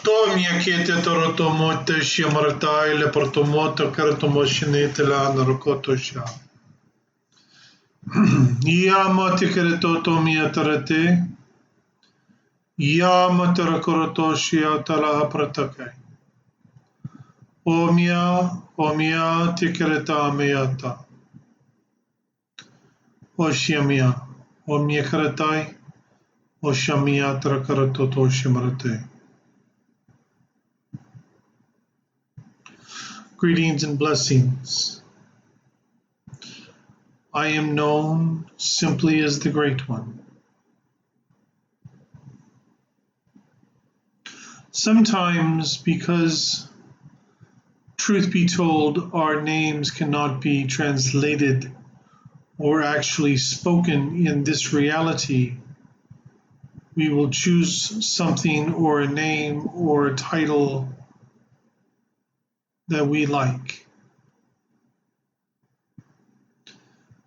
To miakete torotomote shiamaratai le portomoto karatomoshine la narokotosha. Yamate keretoto miatarate. Yamatarakoratoshia tala pratake. Omia tikereta meata. Oshiamia. Omia karatai. Oshamia tarakaratoto shimarate. Greetings and blessings. I am known simply as the Great One. Sometimes, because, truth be told, our names cannot be translated or actually spoken in this reality, we will choose something or a name or a title that we like.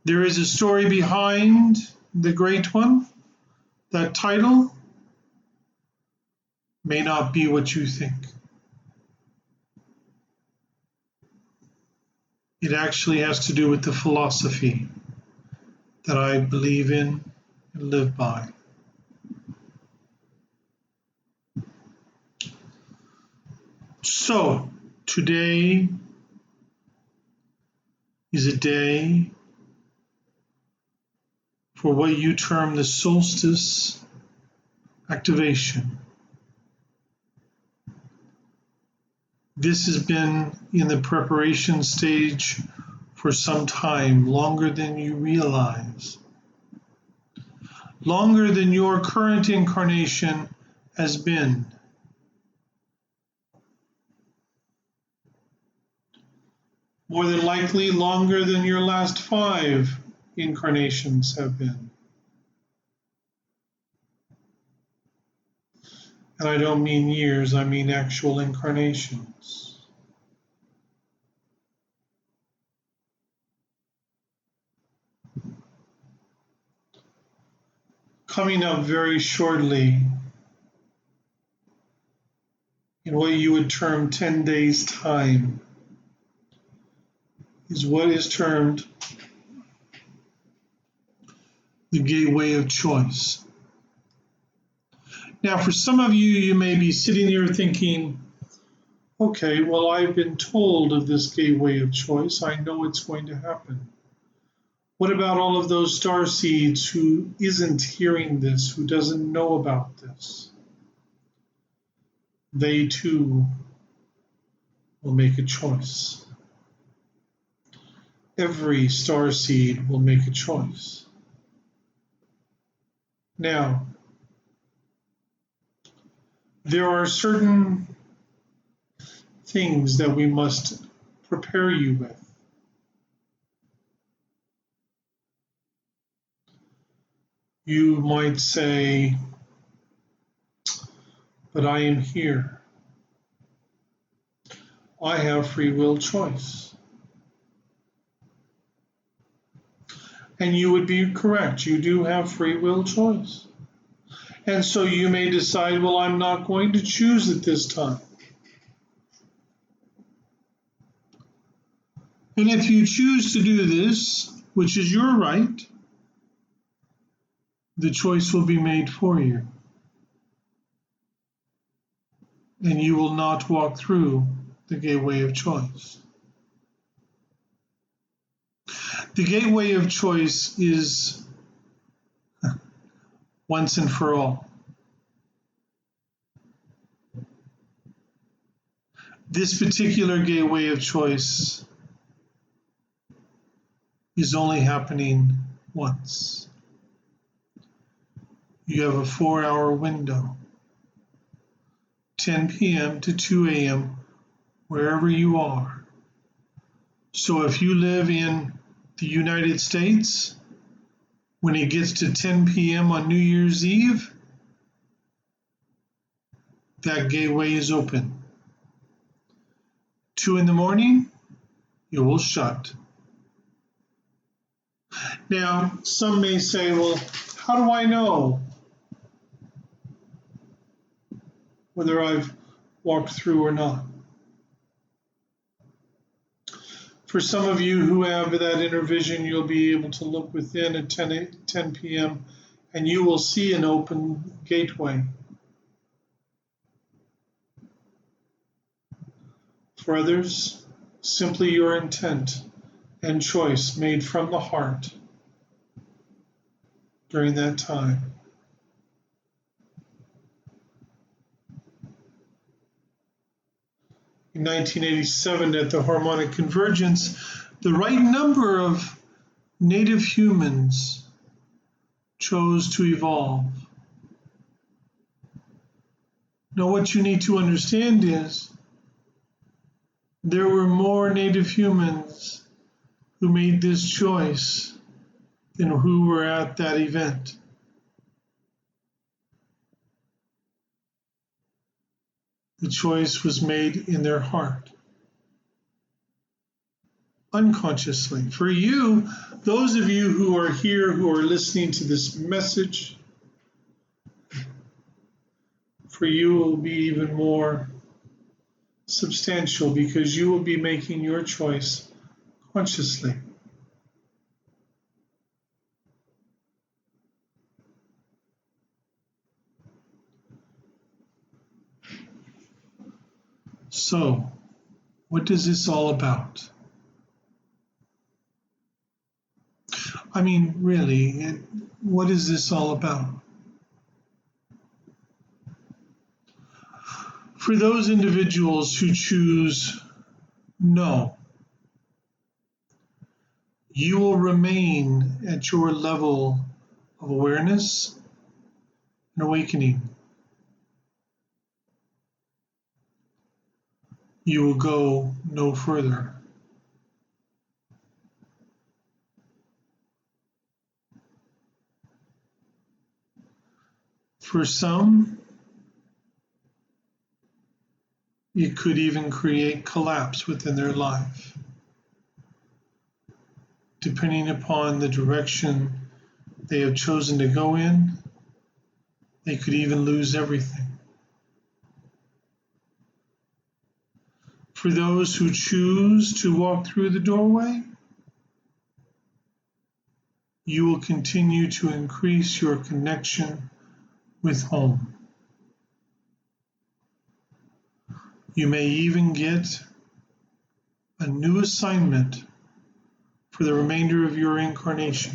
There is a story behind the Great One. That title may not be what you think. It actually has to do with the philosophy that I believe in and live by. So, today is a day for what you term the Solstice Activation. This has been in the preparation stage for some time, longer than you realize. Longer than your current incarnation has been. More than likely, longer than your last 5 incarnations have been. And I don't mean years, I mean actual incarnations. Coming up very shortly, in what you would term 10 days' time, is what is termed the gateway of choice. Now, for some of you, you may be sitting here thinking, okay, well, I've been told of this gateway of choice. I know it's going to happen. What about all of those starseeds who isn't hearing this, who doesn't know about this? They too will make a choice. Every starseed will make a choice. Now, there are certain things that we must prepare you with. You might say, but I am here. I have free will choice. And you would be correct. You do have free will choice. And so you may decide, well, I'm not going to choose at this time. And if you choose to do this, which is your right, the choice will be made for you. And you will not walk through the gateway of choice. The gateway of choice is once and for all. This particular gateway of choice is only happening once. You have a 4-hour window, 10 p.m. to 2 a.m., wherever you are. So if you live in the United States, when it gets to 10 p.m. on New Year's Eve, that gateway is open. 2 in the morning, it will shut. Now, some may say, well, how do I know whether I've walked through or not. For some of you who have that inner vision, you'll be able to look within at 10 p.m. and you will see an open gateway. For others, simply your intent and choice made from the heart during that time. In 1987, at the Harmonic Convergence, the right number of native humans chose to evolve. Now, what you need to understand is there were more native humans who made this choice than who were at that event. The choice was made in their heart, unconsciously. For you, those of you who are here, who are listening to this message, for you it will be even more substantial because you will be making your choice consciously. So, what is this all about? I mean, really, what is this all about? For those individuals who choose no, you will remain at your level of awareness and awakening. You will go no further. For some, it could even create collapse within their life, depending upon the direction they have chosen to go in. They could even lose everything. For those who choose to walk through the doorway, you will continue to increase your connection with home. You may even get a new assignment for the remainder of your incarnation.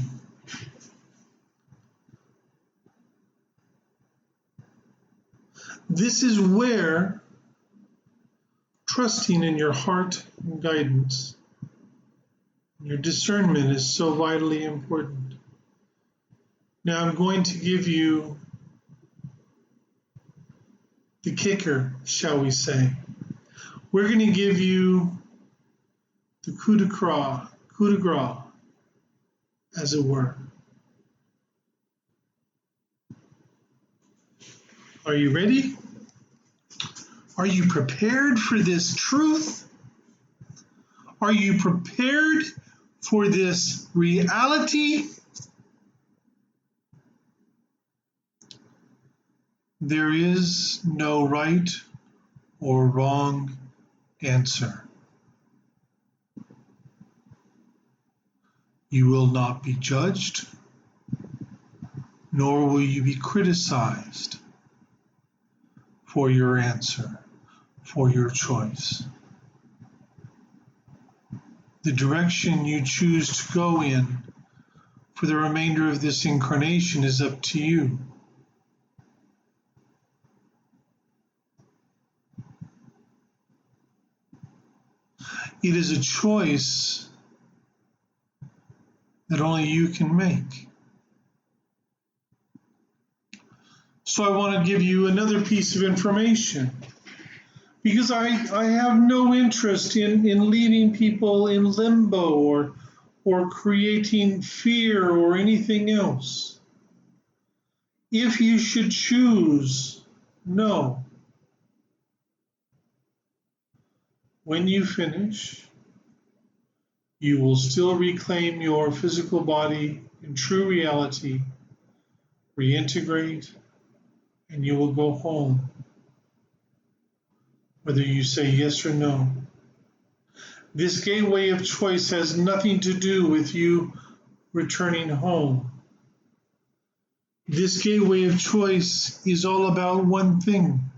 This is where trusting in your heart and guidance, your discernment is so vitally important. Now I'm going to give you the kicker, shall we say. We're going to give you the coup de grace, as it were. Are you ready? Are you prepared for this truth? Are you prepared for this reality? There is no right or wrong answer. You will not be judged, nor will you be criticized for your answer, for your choice. The direction you choose to go in for the remainder of this incarnation is up to you. It is a choice that only you can make. So I want to give you another piece of information, because I have no interest in leaving people in limbo or creating fear or anything else. If you should choose no, when you finish, you will still reclaim your physical body in true reality, reintegrate, and you will go home. whether you say yes or no. This gateway of choice has nothing to do with you returning home. This gateway of choice is all about one thing: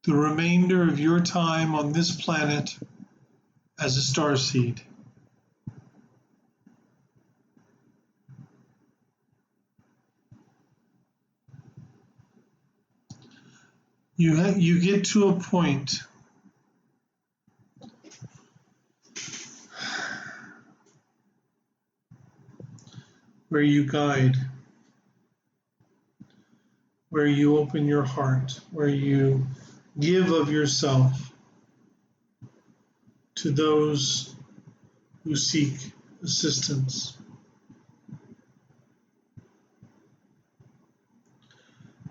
the remainder of your time on this planet as a starseed. You get to a point where you guide, where you open your heart, where you give of yourself to those who seek assistance.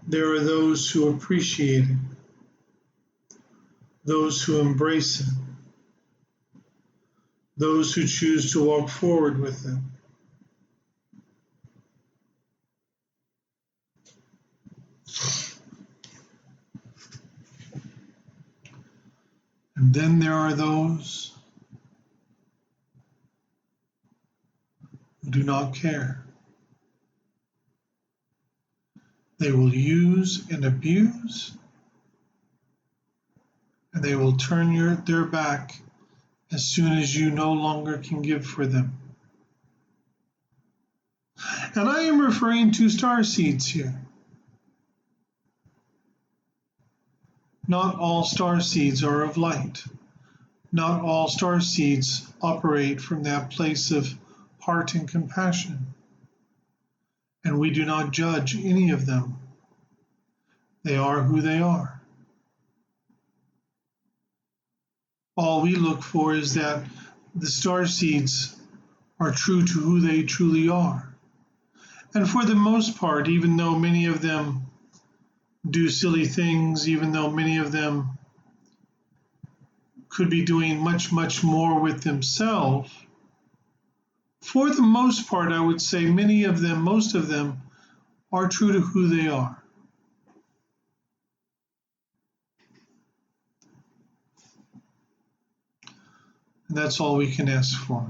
There are those who appreciate it, those who embrace it, those who choose to walk forward with it. And then there are those who do not care. They will use and abuse, and they will turn their back as soon as you no longer can give for them. And I am referring to starseeds here. Not all starseeds are of light. Not all starseeds operate from that place of heart and compassion. And we do not judge any of them. They are who they are. All we look for is that the starseeds are true to who they truly are. And for the most part, even though many of them do silly things, even though many of them could be doing much, much more with themselves, for the most part, I would say many of them, most of them, are true to who they are. And that's all we can ask for.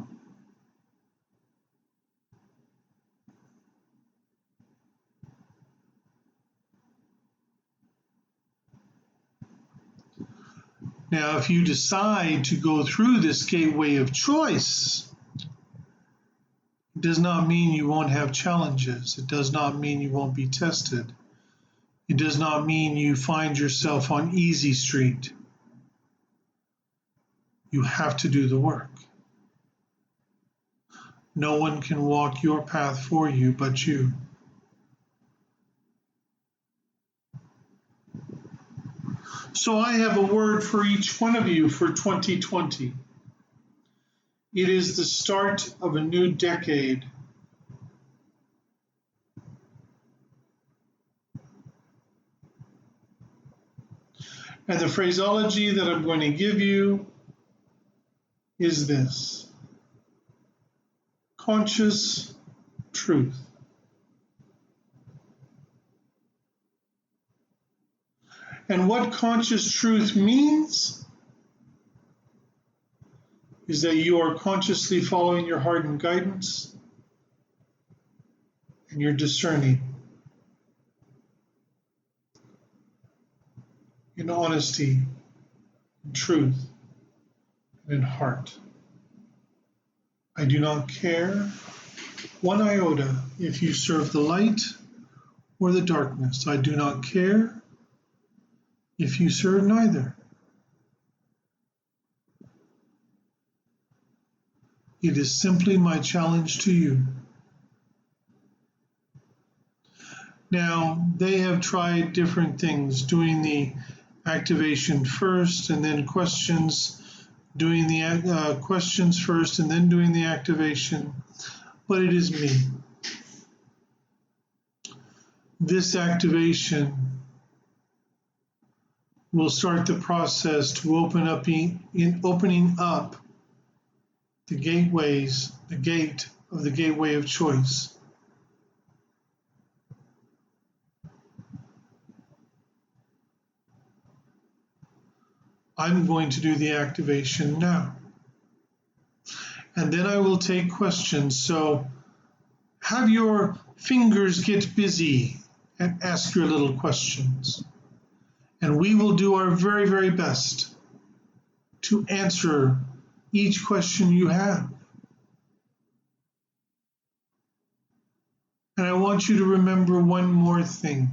Now, if you decide to go through this gateway of choice, it does not mean you won't have challenges. It does not mean you won't be tested. It does not mean you find yourself on easy street. You have to do the work. No one can walk your path for you but you. So I have a word for each one of you for 2020. It is the start of a new decade. And the phraseology that I'm going to give you is this: conscious truth. And what conscious truth means is that you are consciously following your heart and guidance, and you're discerning in honesty, in truth, and in heart. I do not care one iota if you serve the light or the darkness. I do not care if you serve neither. It is simply my challenge to you. Now, they have tried different things, doing the activation first and then questions, doing the questions first and then doing the activation, but it is me. This activation will start the process to opening up the gateways, the gate of the gateway of choice. I'm going to do the activation now. And then I will take questions. So have your fingers get busy and ask your little questions. And we will do our very, very best to answer each question you have. And I want you to remember one more thing.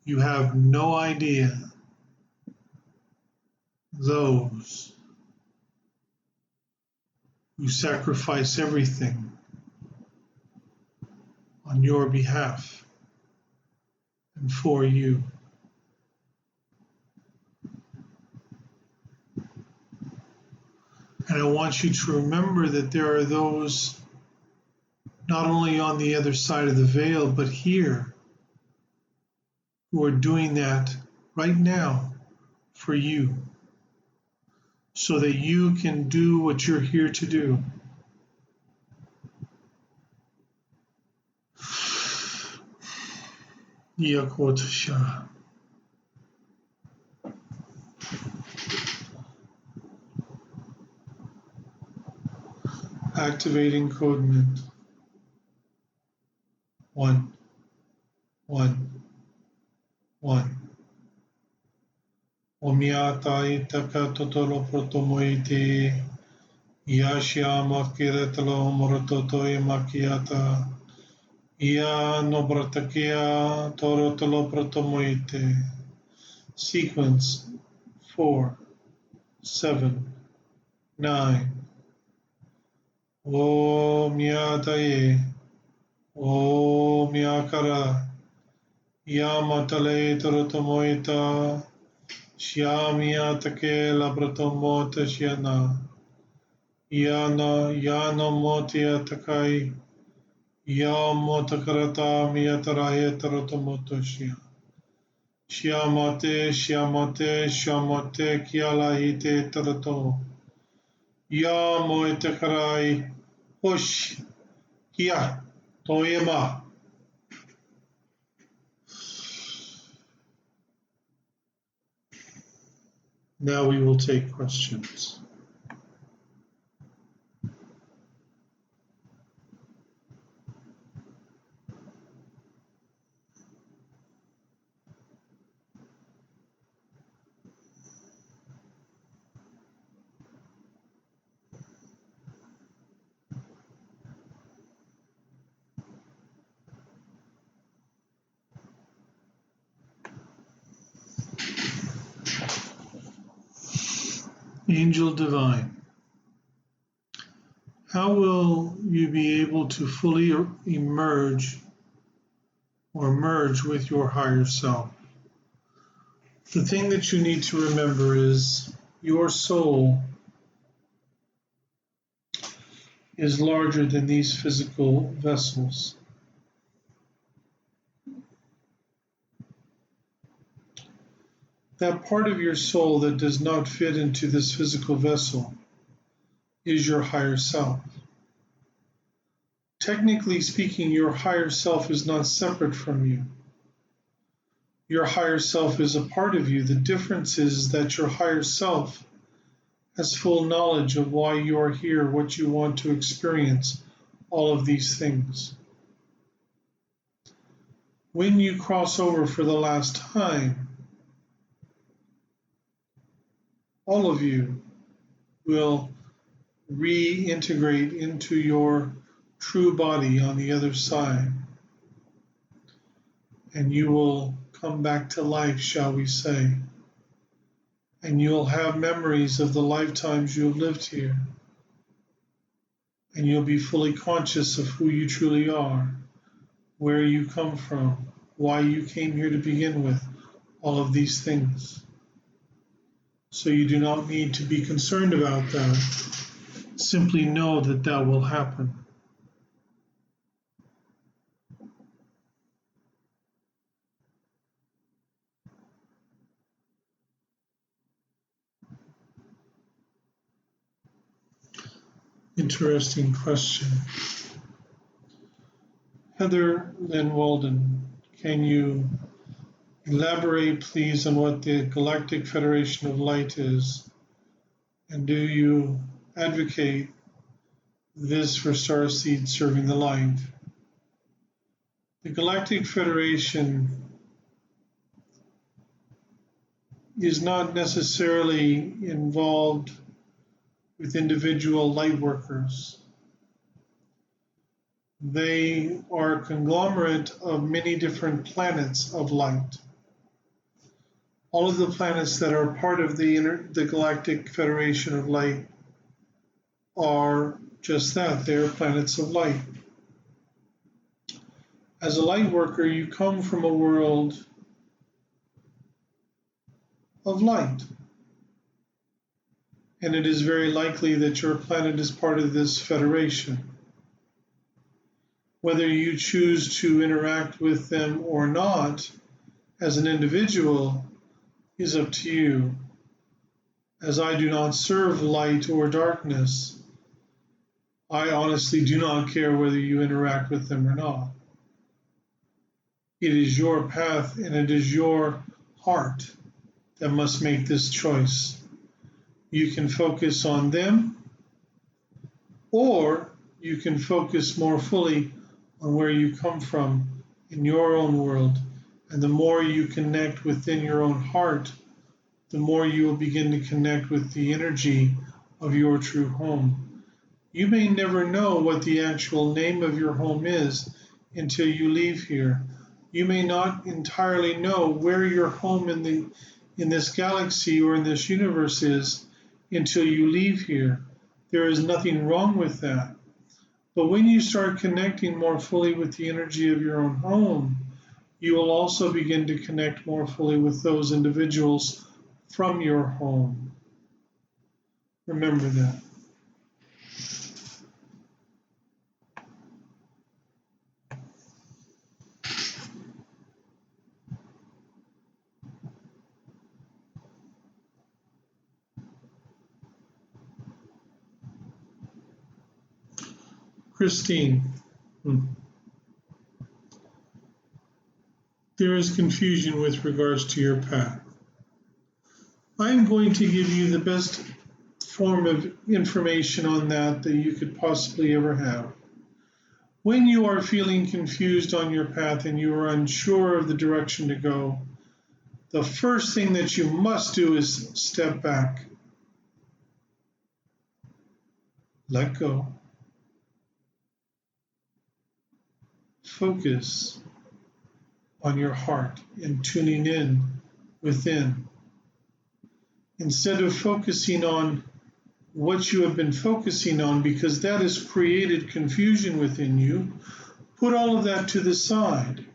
You have no idea those who sacrifice everything on your behalf and for you. And I want you to remember that there are those not only on the other side of the veil, but here who are doing that right now for you, so that you can do what you're here to do. Yakotasha. Activating code mint. 1, 1, 1. Omiata itaka totolo protomoiti. Yashiama kiretalo morototo makiata. Ya nobratakia torotolo protomoite. Sequence 4, 7, 9. O miataye. O miakara. Yamatale torotomoita. Shyamiatake labratomota shiana. Yana motia takai. Yamotakarata miataraya torotomotoshia. Shyamate kialahite toroto. Yamoitakarai. Hush. Kia. Toyema. Now we will take questions. Angel Divine, how will you be able to fully emerge or merge with your higher self? The thing that you need to remember is your soul is larger than these physical vessels. That part of your soul that does not fit into this physical vessel is your higher self. Technically speaking, your higher self is not separate from you. Your higher self is a part of you. The difference is that your higher self has full knowledge of why you are here, what you want to experience, all of these things. When you cross over for the last time, all of you will reintegrate into your true body on the other side. And you will come back to life, shall we say. And you'll have memories of the lifetimes you have lived here. And you'll be fully conscious of who you truly are, where you come from, why you came here to begin with, all of these things. So you do not need to be concerned about that. Simply know that that will happen. Interesting question. Heather Lynn Walden, can you Elaborate, please, on what the Galactic Federation of Light is, and do you advocate this for starseeds serving the light? The Galactic Federation is not necessarily involved with individual light workers. They are a conglomerate of many different planets of light. All of the planets that are part of the Galactic Federation of Light are just that, they're planets of light. As a light worker, you come from a world of light. And it is very likely that your planet is part of this federation. Whether you choose to interact with them or not, as an individual, is up to you. As I do not serve light or darkness, I honestly do not care whether you interact with them or not. It is your path and it is your heart that must make this choice. You can focus on them, or you can focus more fully on where you come from in your own world. And the more you connect within your own heart, the more you will begin to connect with the energy of your true home. You may never know what the actual name of your home is until you leave here. You may not entirely know where your home in this galaxy or in this universe is until you leave here. There is nothing wrong with that. But when you start connecting more fully with the energy of your own home, you will also begin to connect more fully with those individuals from your home. Remember that. Christine, there is confusion with regards to your path. I'm going to give you the best form of information on that you could possibly ever have. When you are feeling confused on your path and you are unsure of the direction to go, the first thing that you must do is step back. Let go. Focus on your heart and tuning in within. Instead of focusing on what you have been focusing on, because that has created confusion within you, put all of that to the side.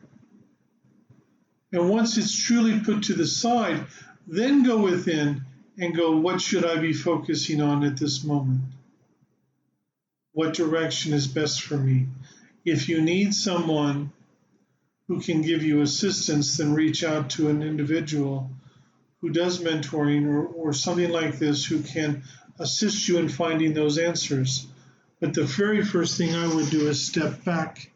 And once it's truly put to the side, then go within and go, what should I be focusing on at this moment? What direction is best for me? If you need someone who can give you assistance, then reach out to an individual who does mentoring or something like this who can assist you in finding those answers. But the very first thing I would do is step back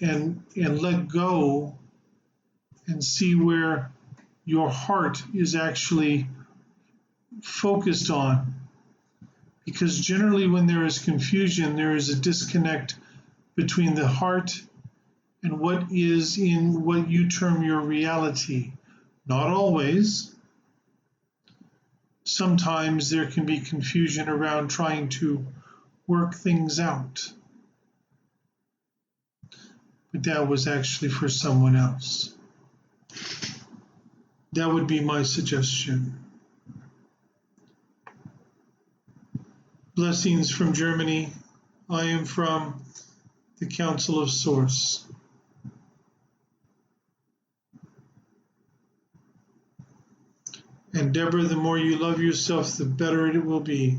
and let go and see where your heart is actually focused on. Because generally when there is confusion, there is a disconnect between the heart and what is in what you term your reality. Not always. Sometimes there can be confusion around trying to work things out. But that was actually for someone else. That would be my suggestion. Blessings from Germany. I am from the Council of Source. And Deborah, the more you love yourself, the better it will be.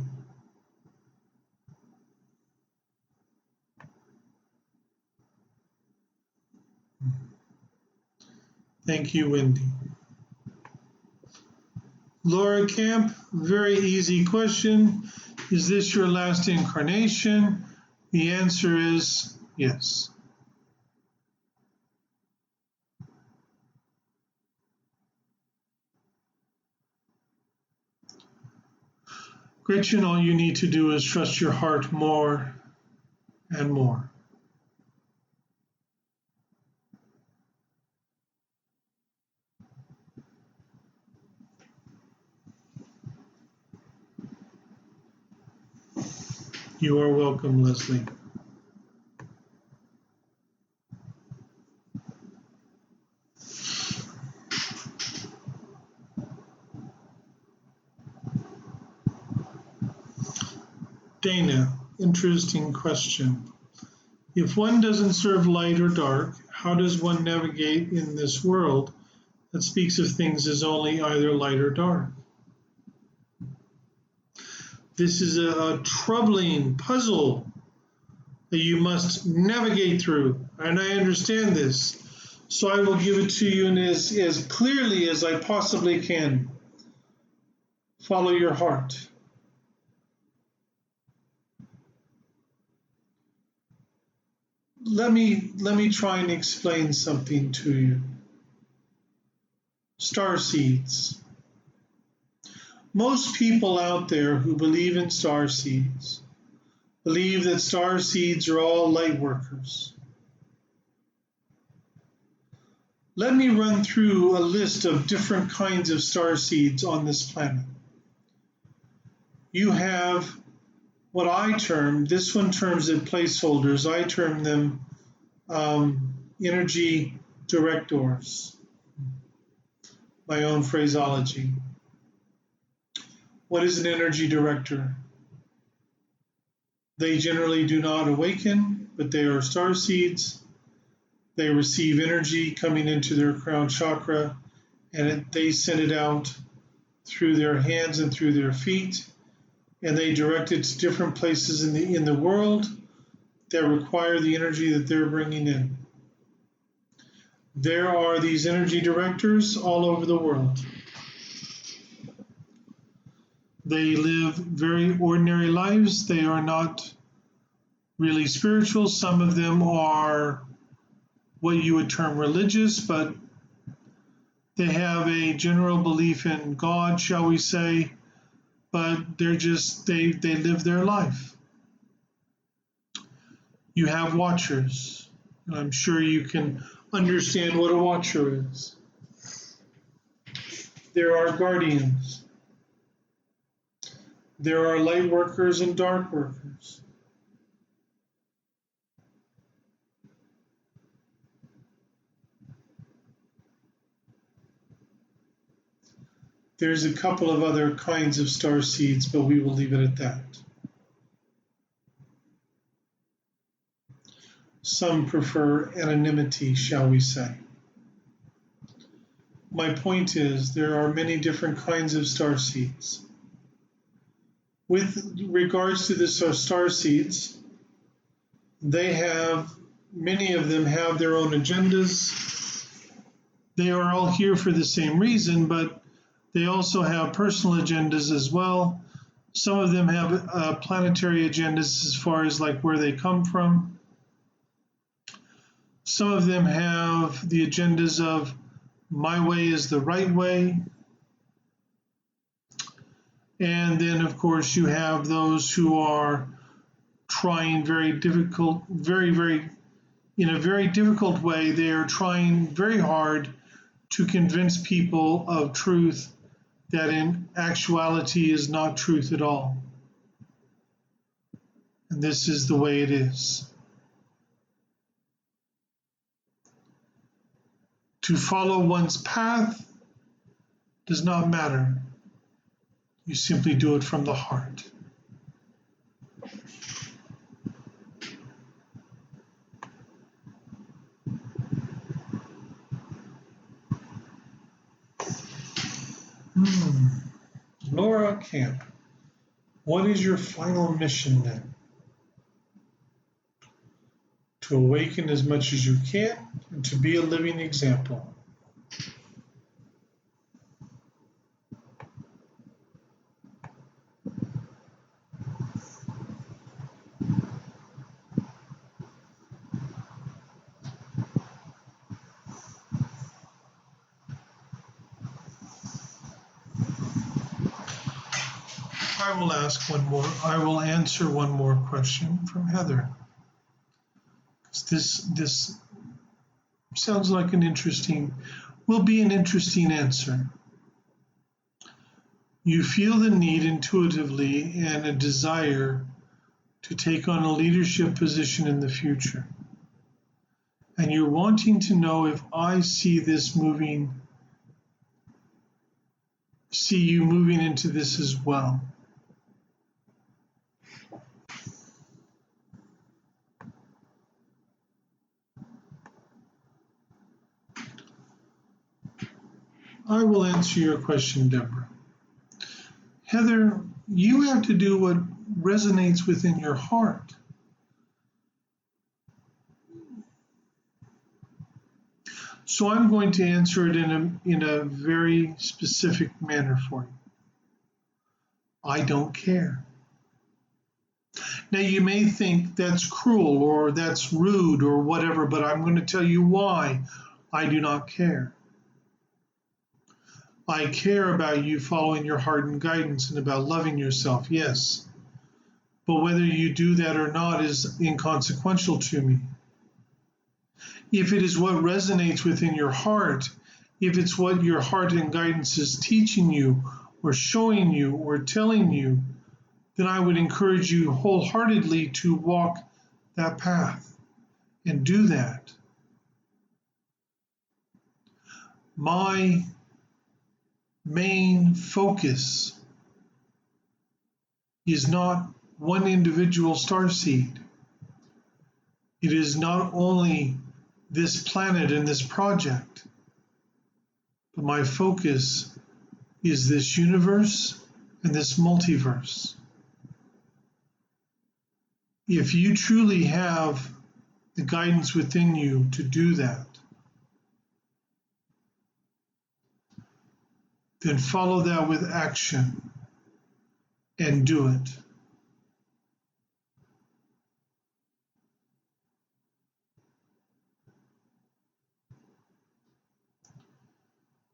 Thank you, Wendy. Laura Camp, very easy question. Is this your last incarnation? The answer is yes. Gretchen, all you need to do is trust your heart more and more. You are welcome, Leslie. Dana, interesting question. If one doesn't serve light or dark, how does one navigate in this world that speaks of things as only either light or dark? This is a troubling puzzle that you must navigate through, and I understand this. So I will give it to you in as clearly as I possibly can. Follow your heart. Let me try and explain something to you. Star seeds. Most people out there who believe in star seeds believe that star seeds are all light workers. Let me run through a list of different kinds of star seeds on this planet. You have what I term, this one terms it placeholders, I term them energy directors, my own phraseology. What is an energy director? They generally do not awaken, but they are star seeds. They receive energy coming into their crown chakra, and they send it out through their hands and through their feet, and they direct it to different places in the world that require the energy that they're bringing in. There are these energy directors all over the world. They live very ordinary lives. They are not really spiritual. Some of them are what you would term religious, but they have a general belief in God, shall we say, but they live their life. You have watchers, and I'm sure you can understand what a watcher is. There are guardians. There are light workers and dark workers. There's a couple of other kinds of star seeds, but we will leave it at that. Some prefer anonymity, shall we say. My point is, there are many different kinds of star seeds. With regards to the star seeds, many of them have their own agendas. They are all here for the same reason, but they also have personal agendas as well. Some of them have planetary agendas as far as like where they come from. Some of them have the agendas of my way is the right way. And then, of course, you have those who are trying in a very difficult way. They are trying very hard to convince people of truth that in actuality is not truth at all. And this is the way it is. To follow one's path does not matter. You simply do it from the heart. Laura Camp, what is your final mission then? To awaken as much as you can and to be a living example. I will ask one more. I will answer one more question from Heather. This sounds like will be an interesting answer. You feel the need intuitively and a desire to take on a leadership position in the future. And you're wanting to know if I see you moving into this as well. I will answer your question, Deborah. Heather, you have to do what resonates within your heart. So I'm going to answer it in a very specific manner for you. I don't care. Now you may think that's cruel or that's rude or whatever, but I'm going to tell you why I do not care. I care about you following your heart and guidance and about loving yourself, yes. But whether you do that or not is inconsequential to me. If it is what resonates within your heart, if it's what your heart and guidance is teaching you or showing you or telling you, then I would encourage you wholeheartedly to walk that path and do that. My main focus is not one individual starseed. It is not only this planet and this project, but my focus is this universe and this multiverse. If you truly have the guidance within you to do that, then follow that with action and do it.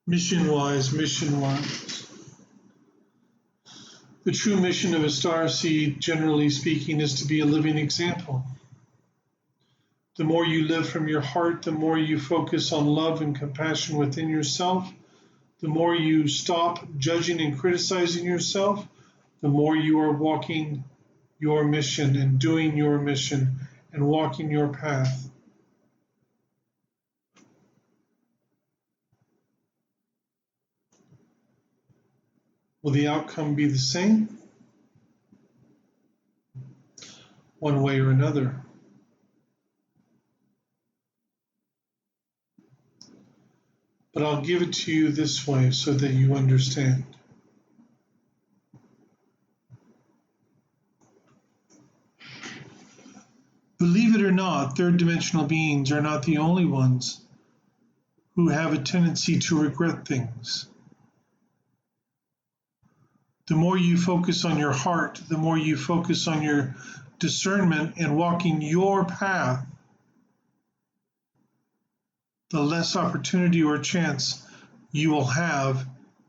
Mission-wise, the true mission of a starseed, generally speaking, is to be a living example. The more you live from your heart, the more you focus on love and compassion within yourself, the more you stop judging and criticizing yourself, the more you are walking your mission and doing your mission and walking your path. Will the outcome be the same? One way or another. But I'll give it to you this way so that you understand. Believe it or not, third dimensional beings are not the only ones who have a tendency to regret things. The more you focus on your heart, the more you focus on your discernment and walking your path, the less opportunity or chance you will have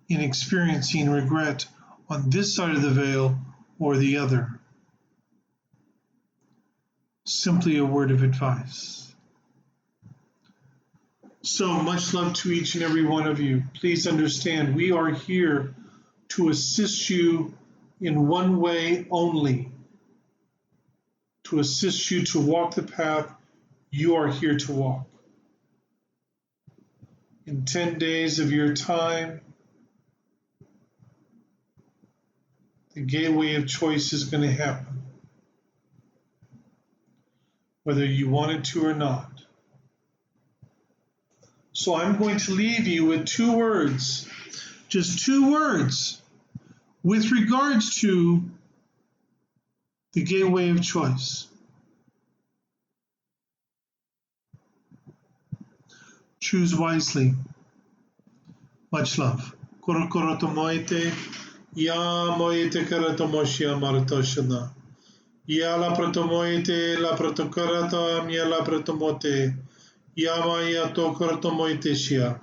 in experiencing regret on this side of the veil or the other. Simply a word of advice. So much love to each and every one of you. Please understand, we are here to assist you in one way only, to assist you to walk the path you are here to walk. In 10 days of your time, the gateway of choice is going to happen, whether you want it to or not. So I'm going to leave you with 2 words, just 2 words, with regards to the gateway of choice. Choose wisely. Much love. Korokoro to moite, ya moite karato moshia maratoshana. Ya la protomoite, la protokarata, mia la protomote, ya maya to karato moite shia.